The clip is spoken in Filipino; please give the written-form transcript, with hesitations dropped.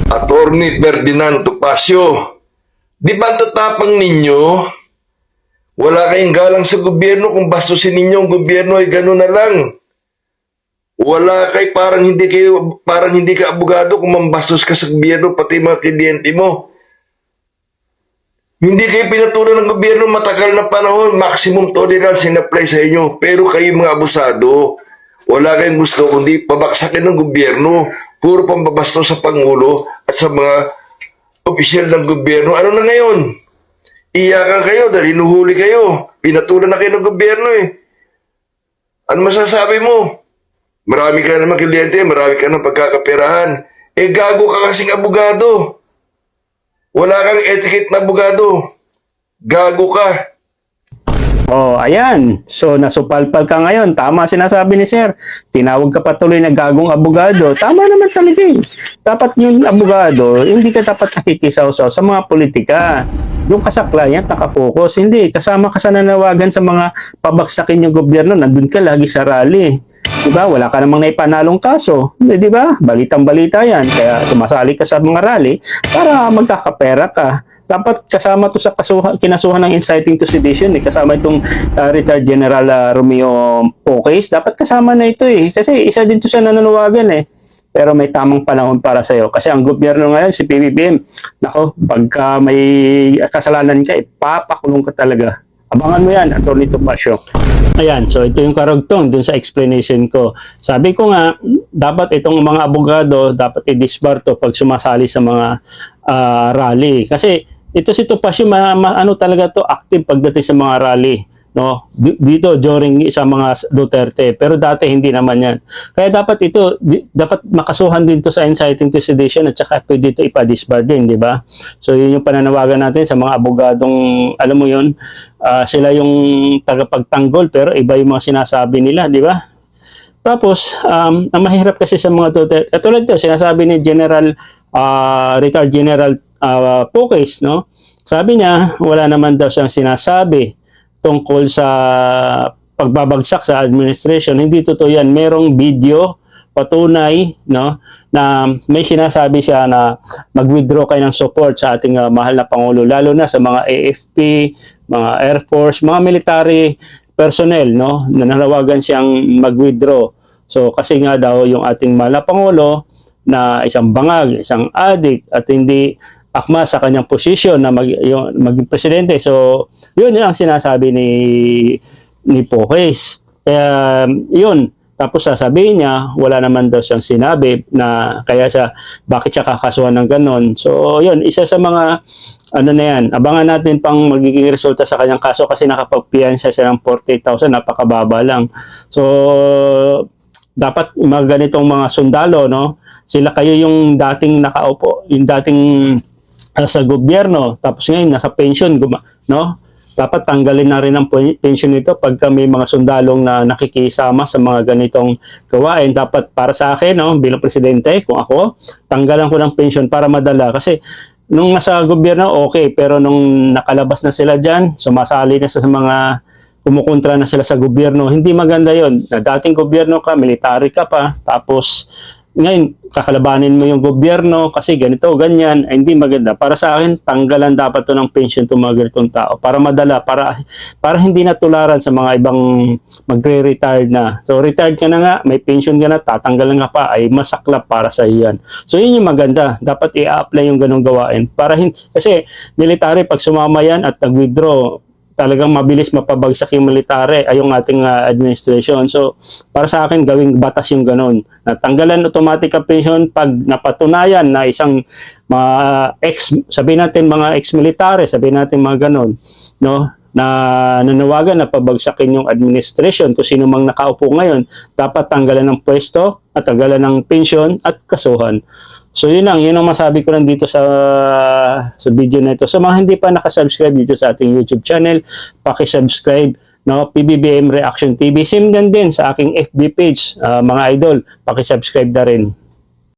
Attorney Ferdinand Topacio, di ba ang tatapang ninyo? Wala kayong galang sa gobyerno kung bastusin ninyo ang gobyerno ay gano'n na lang. Wala kay parang hindi ka abogado kung mambastos ka sa gobyerno pati mga kliyente mo. Hindi kayo pinatulan ng gobyerno matagal na panahon, maximum tolerance in-apply sa inyo. Pero kayo mga abusado, wala kayong gusto kundi pabaksakin ng gobyerno. Puro pambabastos sa Pangulo at sa mga opisyal ng gobyerno. Ano na ngayon? Iyakan kayo dahil inuhuli kayo. Pinatulan na kayo ng gobyerno eh. Ano masasabi mo? Marami ka naman kliyente, marami ka ng pagkakaperahan. Eh gago ka kasing abogado. Wala kang etiquette na abogado. Gago ka. Oh, ayan. So, nasupalpal ka ngayon. Tama sinasabi ni Sir. Tinawag ka patuloy na gagong abogado. Tama naman talaga eh. Dapat yung abogado, hindi ka dapat nakikisaw-saw sa mga politika. Yung ka sa client, nakafocus. Hindi, kasama ka sa nanawagan sa mga pabagsakin yung gobyerno. Nandun ka lagi sa rally. Diba? Wala ka namang naipanalong kaso. Diba? Balitang-balita yan. Kaya sumasali ka sa mga rally para magkakapera ka. Dapat kasama to sa kinasuhan ng inciting to sedition eh. Kasama itong retired General Romeo Poques. Dapat kasama na ito eh. Kasi isa din to sa nananawagan eh. Pero may tamang panahon para sa'yo. Kasi ang gobyerno ngayon, si PBBM, nako, pagka may kasalanan ka, papakulong ka talaga. Abangan mo yan, Atty. Topacio. Ayan, so ito yung karugtong dun sa explanation ko. Sabi ko nga, dapat itong mga abogado, dapat i-disbar to pag sumasali sa mga rally. Kasi ito si Topacio, ano talaga to, active pagdating sa mga rally. No? Dito during sa mga Duterte. Pero dati hindi naman yan. Kaya dapat ito, dapat makasuhan din to sa inciting to sedition at saka pwede ito ipa-disbar din, di ba? So yun yung pananawagan natin sa mga abogadong, alam mo yun, sila yung tagapagtanggol pero iba yung mga sinasabi nila, di ba? Tapos, ang mahirap kasi sa mga Duterte, tulad ito, sinasabi ni retired General Poques, no? Sabi niya, wala naman daw siyang sinasabi tungkol sa pagbabagsak sa administration. Hindi totoo yan. Merong video, patunay, no, na may sinasabi siya na mag-withdraw kayo ng support sa ating mahal na Pangulo, lalo na sa mga AFP, mga Air Force, mga military personnel, no, na nanawagan siyang mag-withdraw. So, kasi nga daw yung ating mahal na Pangulo na isang bangag, isang adik, at hindi akma sa kanyang posisyon na maging presidente. So, yun ang sinasabi ni Poques. Kaya, yun. Tapos sasabihin niya, wala naman daw siyang sinabi na kaya bakit siya kakasuhan ng ganon. So, yun. Isa sa mga, ano na yan, abangan natin pang magiging resulta sa kanyang kaso kasi nakapagpiyansa siya ng 48,000, napakababa lang. So, dapat mga ganitong mga sundalo, no? Sila kayo yung dating nakaupo, yung dating sa gobyerno, tapos ngayon nasa pension, no? Dapat tanggalin na rin ang pension nito pagka may mga sundalong na nakikisama sa mga ganitong gawain. Dapat para sa akin, no, bilang presidente, kung ako, tanggalan ko ng pension para madala. Kasi nung nasa gobyerno, okay, pero nung nakalabas na sila dyan, sumasali na sa mga kumukontra na sila sa gobyerno, hindi maganda yon. Na dating gobyerno ka, military ka pa, tapos ngayon, kakalabanin mo yung gobyerno kasi ganito, ganyan, ay hindi maganda. Para sa akin, tanggalan dapat to ng pension itong mga ganitong tao para madala, para hindi natularan sa mga ibang magre-retired na. So, retired ka na nga, may pension ka na, tatanggalan ka pa, ay masaklap para sa iyan. So, yun yung maganda. Dapat i-apply yung ganong gawain. Kasi military, pag sumama yan at nag-withdraw, talagang mabilis mapabagsak yung military ay yung ating administration. So, para sa akin, gawing batas yung ganun. Natanggalan automatic ang pension pag napatunayan na isang sabihin natin mga ex-military, sabihin natin mga ganun, no? Na nanawagan na pabagsakin yung administration kung sino mang nakaupo ngayon, dapat tanggalan ng pwesto at tanggalan ng pension at kasuhan. So yun ang masabi ko lang dito sa video na ito. Sa mga hindi pa nakasubscribe dito sa ating YouTube channel, paki-subscribe, no, PBBM Reaction TV. Same din sa aking FB page, mga idol, paki-subscribe na rin.